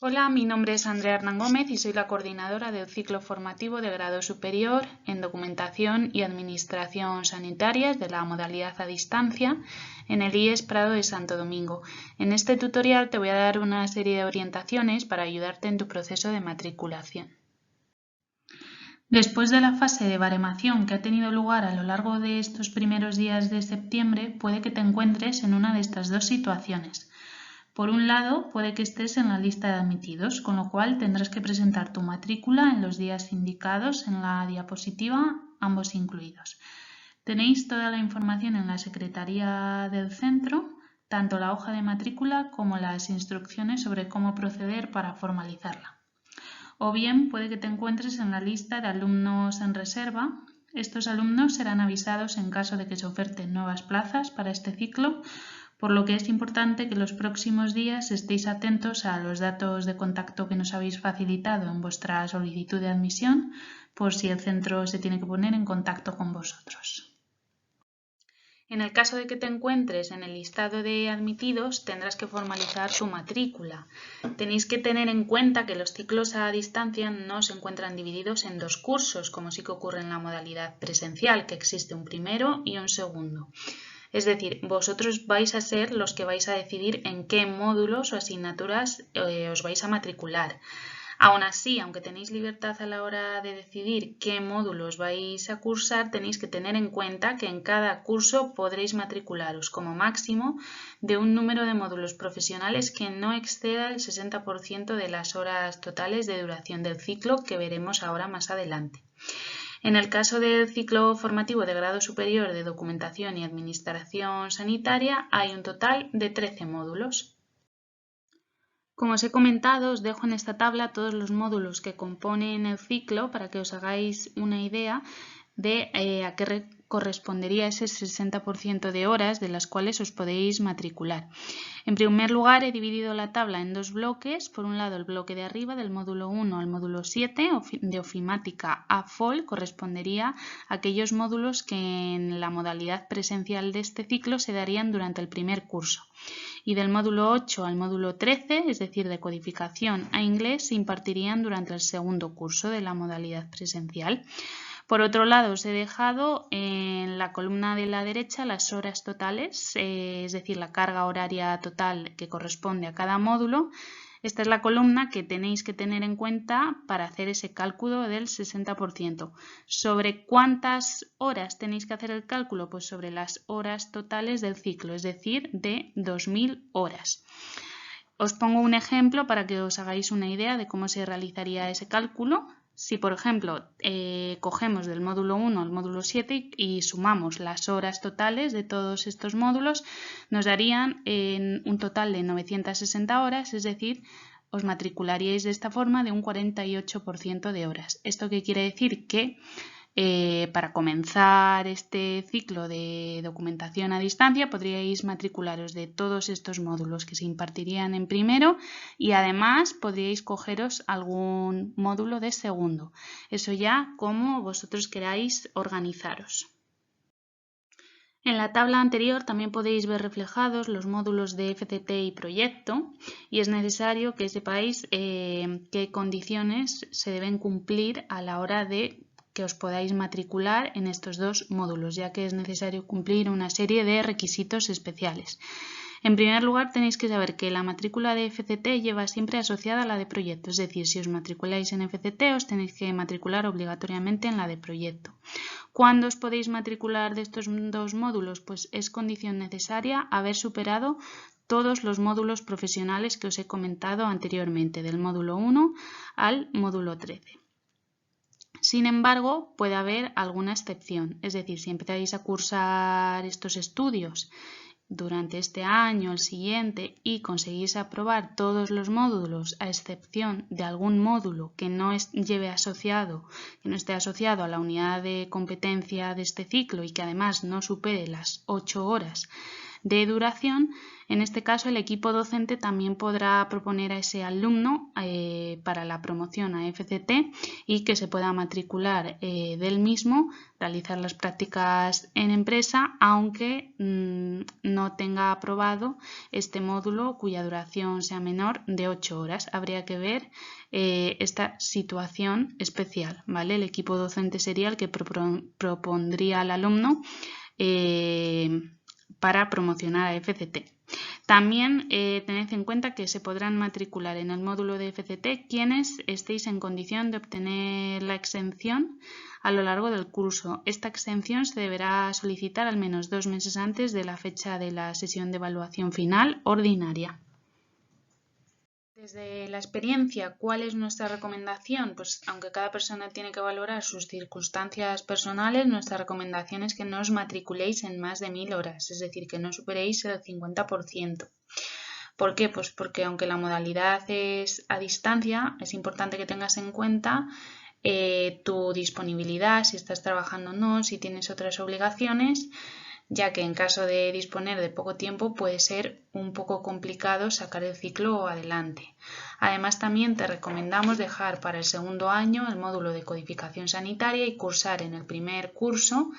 Hola, mi nombre es Andrea Hernán Gómez y soy la coordinadora del ciclo formativo de grado superior en Documentación y Administración Sanitarias de la modalidad a distancia en el IES Prado de Santo Domingo. En este tutorial te voy a dar una serie de orientaciones para ayudarte en tu proceso de matriculación. Después de la fase de baremación que ha tenido lugar a lo largo de estos primeros días de septiembre, puede que te encuentres en una de estas dos situaciones. Por un lado, puede que estés en la lista de admitidos, con lo cual tendrás que presentar tu matrícula en los días indicados en la diapositiva, ambos incluidos. Tenéis toda la información en la secretaría del centro, tanto la hoja de matrícula como las instrucciones sobre cómo proceder para formalizarla. O bien puede que te encuentres en la lista de alumnos en reserva. Estos alumnos serán avisados en caso de que se oferten nuevas plazas para este ciclo, por lo que es importante que los próximos días estéis atentos a los datos de contacto que nos habéis facilitado en vuestra solicitud de admisión, por si el centro se tiene que poner en contacto con vosotros. En el caso de que te encuentres en el listado de admitidos, tendrás que formalizar tu matrícula. Tenéis que tener en cuenta que los ciclos a distancia no se encuentran divididos en dos cursos, como sí que ocurre en la modalidad presencial, que existe un primero y un segundo. Es decir, vosotros vais a ser los que vais a decidir en qué módulos o asignaturas os vais a matricular. Aún así, aunque tenéis libertad a la hora de decidir qué módulos vais a cursar, tenéis que tener en cuenta que en cada curso podréis matricularos como máximo de un número de módulos profesionales que no exceda el 60% de las horas totales de duración del ciclo, que veremos ahora más adelante. En el caso del ciclo formativo de grado superior de Documentación y Administración Sanitaria hay un total de 13 módulos. Como os he comentado, os dejo en esta tabla todos los módulos que componen el ciclo para que os hagáis una idea de a qué correspondería ese 60% de horas de las cuales os podéis matricular. En primer lugar, he dividido la tabla en dos bloques. Por un lado, el bloque de arriba del módulo 1 al módulo 7 de ofimática a FOL correspondería a aquellos módulos que en la modalidad presencial de este ciclo se darían durante el primer curso. Y del módulo 8 al módulo 13, es decir, de codificación a inglés, se impartirían durante el segundo curso de la modalidad presencial. Por otro lado, os he dejado en la columna de la derecha las horas totales, es decir, la carga horaria total que corresponde a cada módulo. Esta es la columna que tenéis que tener en cuenta para hacer ese cálculo del 60%. ¿Sobre cuántas horas tenéis que hacer el cálculo? Pues sobre las horas totales del ciclo, es decir, de 2000 horas. Os pongo un ejemplo para que os hagáis una idea de cómo se realizaría ese cálculo. Si, por ejemplo, cogemos del módulo 1 al módulo 7 y sumamos las horas totales de todos estos módulos, nos darían un total de 960 horas, es decir, os matricularíais de esta forma de un 48% de horas. ¿Esto qué quiere decir? Que para comenzar este ciclo de documentación a distancia podríais matricularos de todos estos módulos que se impartirían en primero y además podríais cogeros algún módulo de segundo. Eso ya como vosotros queráis organizaros. En la tabla anterior también podéis ver reflejados los módulos de FCT y proyecto y es necesario que sepáis qué condiciones se deben cumplir a la hora de que os podáis matricular en estos dos módulos, ya que es necesario cumplir una serie de requisitos especiales. En primer lugar, tenéis que saber que la matrícula de FCT lleva siempre asociada a la de proyecto, es decir, si os matriculáis en FCT os tenéis que matricular obligatoriamente en la de proyecto. ¿Cuándo os podéis matricular de estos dos módulos? Pues es condición necesaria haber superado todos los módulos profesionales que os he comentado anteriormente, del módulo 1 al módulo 13. Sin embargo, puede haber alguna excepción, es decir, si empezáis a cursar estos estudios durante este año, el siguiente, y conseguís aprobar todos los módulos a excepción de algún módulo que no esté asociado a la unidad de competencia de este ciclo y que además no supere las 8 horas de duración, en este caso el equipo docente también podrá proponer a ese alumno para la promoción a FCT y que se pueda matricular del mismo, realizar las prácticas en empresa, aunque no tenga aprobado este módulo cuya duración sea menor de 8 horas. Habría que ver esta situación especial, ¿vale? El equipo docente sería el que propondría al alumno para promocionar a FCT. También tened en cuenta que se podrán matricular en el módulo de FCT quienes estéis en condición de obtener la exención a lo largo del curso. Esta exención se deberá solicitar al menos 2 meses antes de la fecha de la sesión de evaluación final ordinaria. Desde la experiencia, ¿cuál es nuestra recomendación? Pues aunque cada persona tiene que valorar sus circunstancias personales, nuestra recomendación es que no os matriculéis en más de 1000 horas, es decir, que no superéis el 50%. ¿Por qué? Pues porque aunque la modalidad es a distancia, es importante que tengas en cuenta tu disponibilidad, si estás trabajando o no, si tienes otras obligaciones, ya que en caso de disponer de poco tiempo puede ser un poco complicado sacar el ciclo adelante. Además, también te recomendamos dejar para el segundo año el módulo de codificación sanitaria y cursar en el primer curso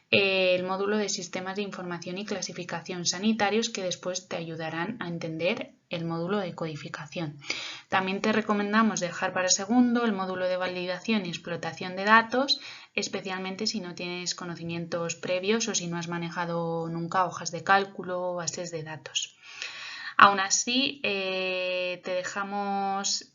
el módulo de sistemas de información y clasificación sanitarios, que después te ayudarán a entender el módulo de codificación. También te recomendamos dejar para segundo el módulo de validación y explotación de datos, especialmente si no tienes conocimientos previos o si no has manejado nunca hojas de cálculo o bases de datos. Aún así, te dejamos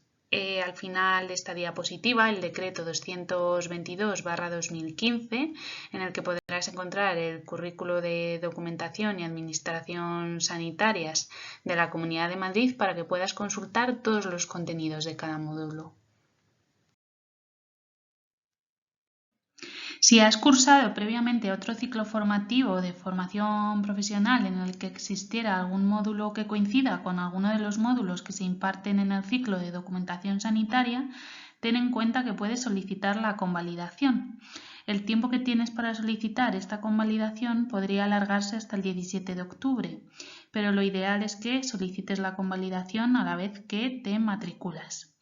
al final de esta diapositiva el decreto 222/2015, en el que podrás encontrar el currículo de documentación y administración sanitarias de la Comunidad de Madrid para que puedas consultar todos los contenidos de cada módulo. Si has cursado previamente otro ciclo formativo de formación profesional en el que existiera algún módulo que coincida con alguno de los módulos que se imparten en el ciclo de documentación sanitaria, ten en cuenta que puedes solicitar la convalidación. El tiempo que tienes para solicitar esta convalidación podría alargarse hasta el 17 de octubre, pero lo ideal es que solicites la convalidación a la vez que te matriculas.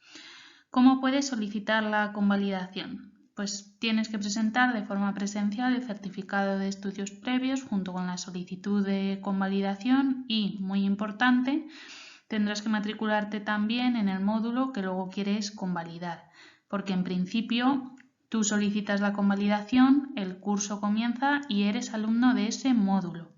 ¿Cómo puedes solicitar la convalidación? Pues tienes que presentar de forma presencial el certificado de estudios previos junto con la solicitud de convalidación y, muy importante, tendrás que matricularte también en el módulo que luego quieres convalidar, porque en principio tú solicitas la convalidación, el curso comienza y eres alumno de ese módulo.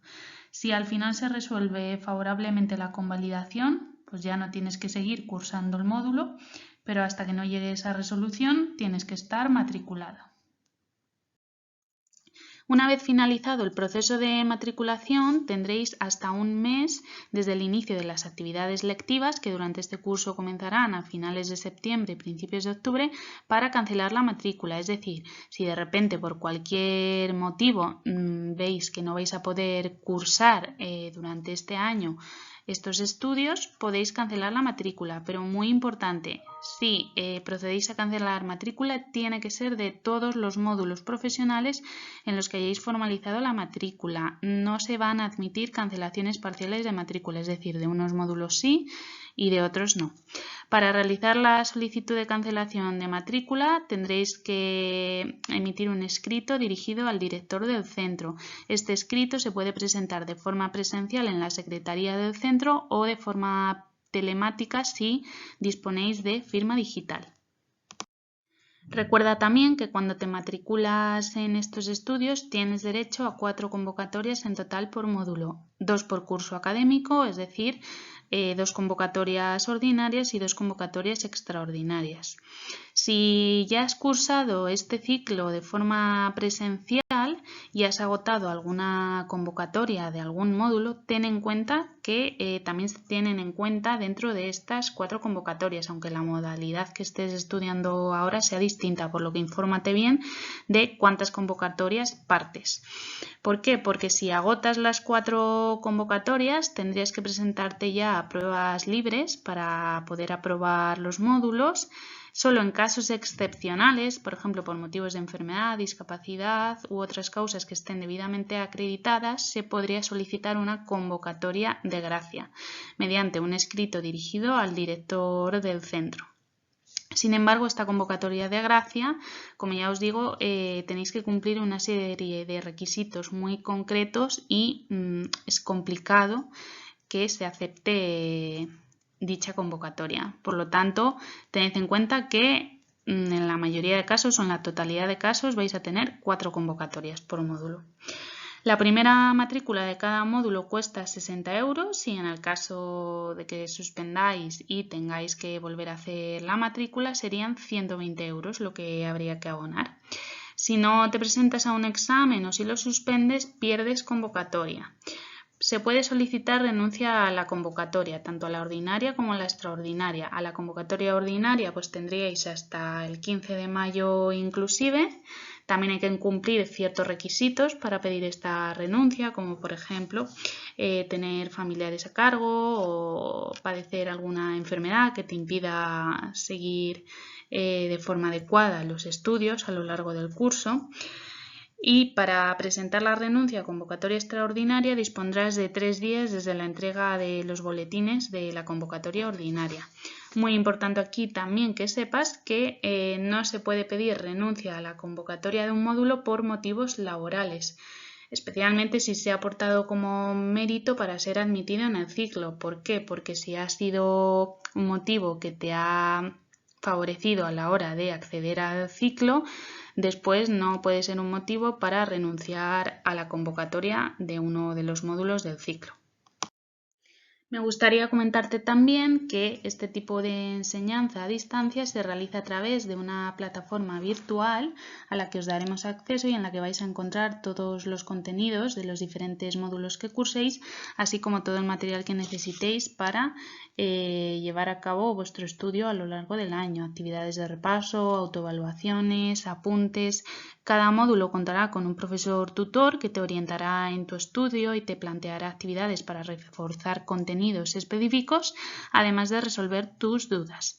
Si al final se resuelve favorablemente la convalidación, pues ya no tienes que seguir cursando el módulo, pero hasta que no llegue esa resolución tienes que estar matriculado. Una vez finalizado el proceso de matriculación, tendréis hasta un mes desde el inicio de las actividades lectivas, que durante este curso comenzarán a finales de septiembre y principios de octubre, para cancelar la matrícula. Es decir, si de repente por cualquier motivo veis que no vais a poder cursar durante este año estos estudios, podéis cancelar la matrícula, pero muy importante, si procedéis a cancelar matrícula, tiene que ser de todos los módulos profesionales en los que hayáis formalizado la matrícula. No se van a admitir cancelaciones parciales de matrícula, es decir, de unos módulos sí y de otros no. Para realizar la solicitud de cancelación de matrícula tendréis que emitir un escrito dirigido al director del centro. Este escrito se puede presentar de forma presencial en la secretaría del centro o de forma telemática si disponéis de firma digital. Recuerda también que cuando te matriculas en estos estudios tienes derecho a 4 convocatorias en total por módulo, 2 por curso académico, es decir, 2 convocatorias ordinarias y 2 convocatorias extraordinarias. Si ya has cursado este ciclo de forma presencial y has agotado alguna convocatoria de algún módulo, ten en cuenta que también se tienen en cuenta dentro de estas 4 convocatorias, aunque la modalidad que estés estudiando ahora sea distinta, por lo que infórmate bien de cuántas convocatorias partes. ¿Por qué? Porque si agotas las 4 convocatorias tendrías que presentarte ya a pruebas libres para poder aprobar los módulos. Solo en casos excepcionales, por ejemplo por motivos de enfermedad, discapacidad u otras causas que estén debidamente acreditadas, se podría solicitar una convocatoria de gracia mediante un escrito dirigido al director del centro. Sin embargo, esta convocatoria de gracia, como ya os digo, tenéis que cumplir una serie de requisitos muy concretos y es complicado que se acepte dicha convocatoria. Por lo tanto, tened en cuenta que en la mayoría de casos o en la totalidad de casos vais a tener 4 convocatorias por módulo. La primera matrícula de cada módulo cuesta 60 euros y en el caso de que suspendáis y tengáis que volver a hacer la matrícula serían 120 euros lo que habría que abonar. Si no te presentas a un examen o si lo suspendes, pierdes convocatoria. Se puede solicitar renuncia a la convocatoria, tanto a la ordinaria como a la extraordinaria. A la convocatoria ordinaria pues tendríais hasta el 15 de mayo inclusive. También hay que cumplir ciertos requisitos para pedir esta renuncia, como por ejemplo tener familiares a cargo o padecer alguna enfermedad que te impida seguir de forma adecuada los estudios a lo largo del curso. Y para presentar la renuncia a convocatoria extraordinaria dispondrás de 3 días desde la entrega de los boletines de la convocatoria ordinaria. Muy importante aquí también que sepas que no se puede pedir renuncia a la convocatoria de un módulo por motivos laborales, especialmente si se ha aportado como mérito para ser admitido en el ciclo. ¿Por qué? Porque si ha sido un motivo que te ha favorecido a la hora de acceder al ciclo, después no puede ser un motivo para renunciar a la convocatoria de uno de los módulos del ciclo. Me gustaría comentarte también que este tipo de enseñanza a distancia se realiza a través de una plataforma virtual a la que os daremos acceso y en la que vais a encontrar todos los contenidos de los diferentes módulos que curséis, así como todo el material que necesitéis para llevar a cabo vuestro estudio a lo largo del año, actividades de repaso, autoevaluaciones, apuntes. Cada módulo contará con un profesor tutor que te orientará en tu estudio y te planteará actividades para reforzar contenidos específicos, además de resolver tus dudas.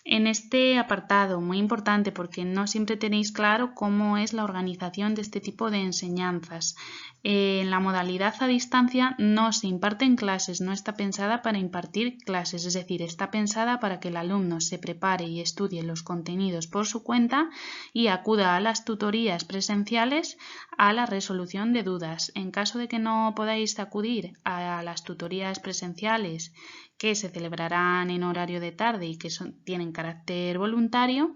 En este apartado, muy importante porque no siempre tenéis claro cómo es la organización de este tipo de enseñanzas. En la modalidad a distancia no se imparten clases, no está pensada para impartir clases, es decir, está pensada para que el alumno se prepare y estudie los contenidos por su cuenta y acuda a las tutorías presenciales a la resolución de dudas. En caso de que no podáis acudir a las tutorías presenciales que se celebrarán en horario de tarde y que tienen carácter voluntario,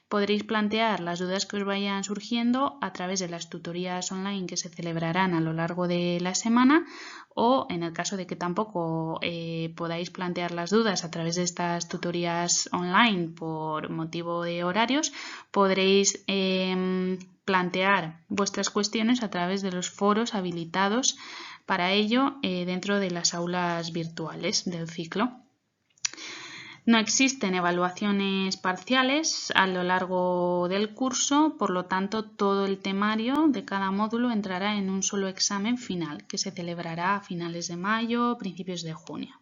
podréis plantear las dudas que os vayan surgiendo a través de las tutorías online que se celebrarán a lo largo de la semana, o en el caso de que tampoco podáis plantear las dudas a través de estas tutorías online por motivo de horarios, podréis plantear vuestras cuestiones a través de los foros habilitados para ello dentro de las aulas virtuales del ciclo. No existen evaluaciones parciales a lo largo del curso, por lo tanto todo el temario de cada módulo entrará en un solo examen final que se celebrará a finales de mayo o principios de junio.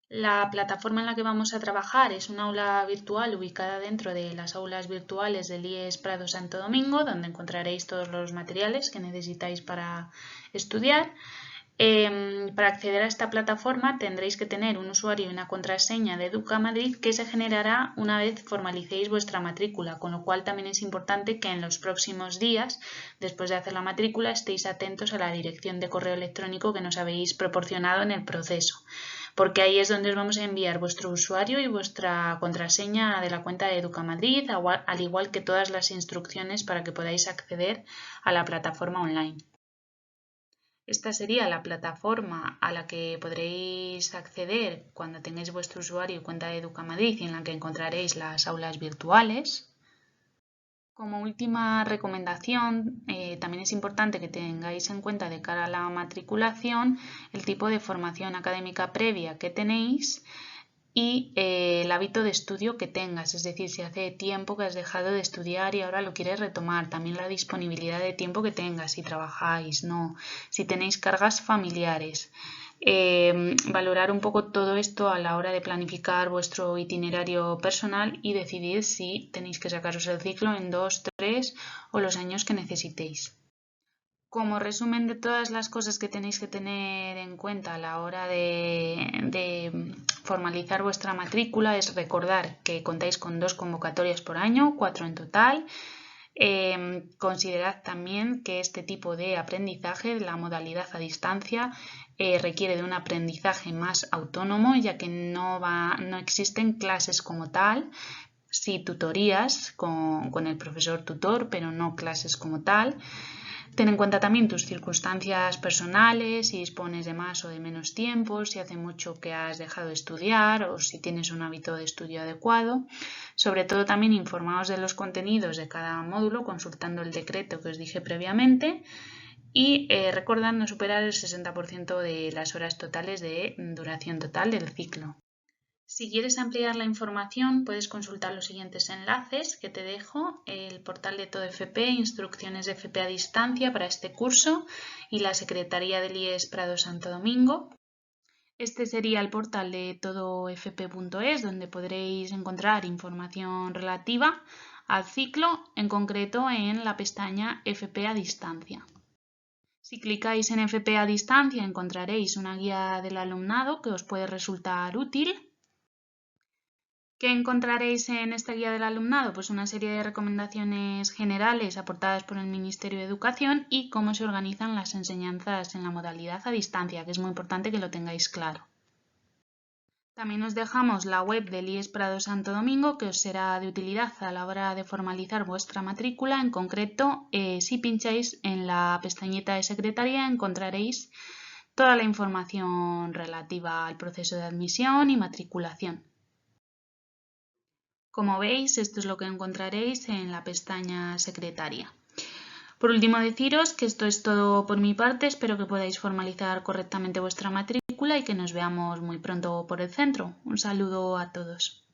La plataforma en la que vamos a trabajar es una aula virtual ubicada dentro de las aulas virtuales del IES Prado Santo Domingo, donde encontraréis todos los materiales que necesitáis para estudiar. Para acceder a esta plataforma tendréis que tener un usuario y una contraseña de Educamadrid que se generará una vez formalicéis vuestra matrícula, con lo cual también es importante que en los próximos días, después de hacer la matrícula, estéis atentos a la dirección de correo electrónico que nos habéis proporcionado en el proceso, porque ahí es donde os vamos a enviar vuestro usuario y vuestra contraseña de la cuenta de Educamadrid, al igual que todas las instrucciones para que podáis acceder a la plataforma online. Esta sería la plataforma a la que podréis acceder cuando tengáis vuestro usuario y cuenta de Educamadrid y en la que encontraréis las aulas virtuales. Como última recomendación, también es importante que tengáis en cuenta de cara a la matriculación el tipo de formación académica previa que tenéis y el hábito de estudio que tengas, es decir, si hace tiempo que has dejado de estudiar y ahora lo quieres retomar, también la disponibilidad de tiempo que tengas, si trabajáis, no, si tenéis cargas familiares. valorar un poco todo esto a la hora de planificar vuestro itinerario personal y decidir si tenéis que sacaros el ciclo en 2, 3 o los años que necesitéis. Como resumen de todas las cosas que tenéis que tener en cuenta a la hora de formalizar vuestra matrícula es recordar que contáis con 2 convocatorias por año, 4 en total. Considerad también que este tipo de aprendizaje, la modalidad a distancia, requiere de un aprendizaje más autónomo, ya que no existen clases como tal, sí tutorías con el profesor tutor, pero no clases como tal. Ten en cuenta también tus circunstancias personales, si dispones de más o de menos tiempo, si hace mucho que has dejado de estudiar o si tienes un hábito de estudio adecuado. Sobre todo también informaos de los contenidos de cada módulo consultando el decreto que os dije previamente y recordad no superar el 60% de las horas totales de duración total del ciclo. Si quieres ampliar la información, puedes consultar los siguientes enlaces que te dejo: el portal de Todo FP, instrucciones de FP a distancia para este curso y la Secretaría del IES Prado Santo Domingo. Este sería el portal de todofp.es, donde podréis encontrar información relativa al ciclo, en concreto en la pestaña FP a distancia. Si clicáis en FP a distancia encontraréis una guía del alumnado que os puede resultar útil. ¿Qué encontraréis en esta guía del alumnado? Pues una serie de recomendaciones generales aportadas por el Ministerio de Educación y cómo se organizan las enseñanzas en la modalidad a distancia, que es muy importante que lo tengáis claro. También os dejamos la web del IES Prado Santo Domingo, que os será de utilidad a la hora de formalizar vuestra matrícula. En concreto, si pincháis en la pestañita de Secretaría encontraréis toda la información relativa al proceso de admisión y matriculación. Como veis, esto es lo que encontraréis en la pestaña Secretaría. Por último, deciros que esto es todo por mi parte. Espero que podáis formalizar correctamente vuestra matrícula y que nos veamos muy pronto por el centro. Un saludo a todos.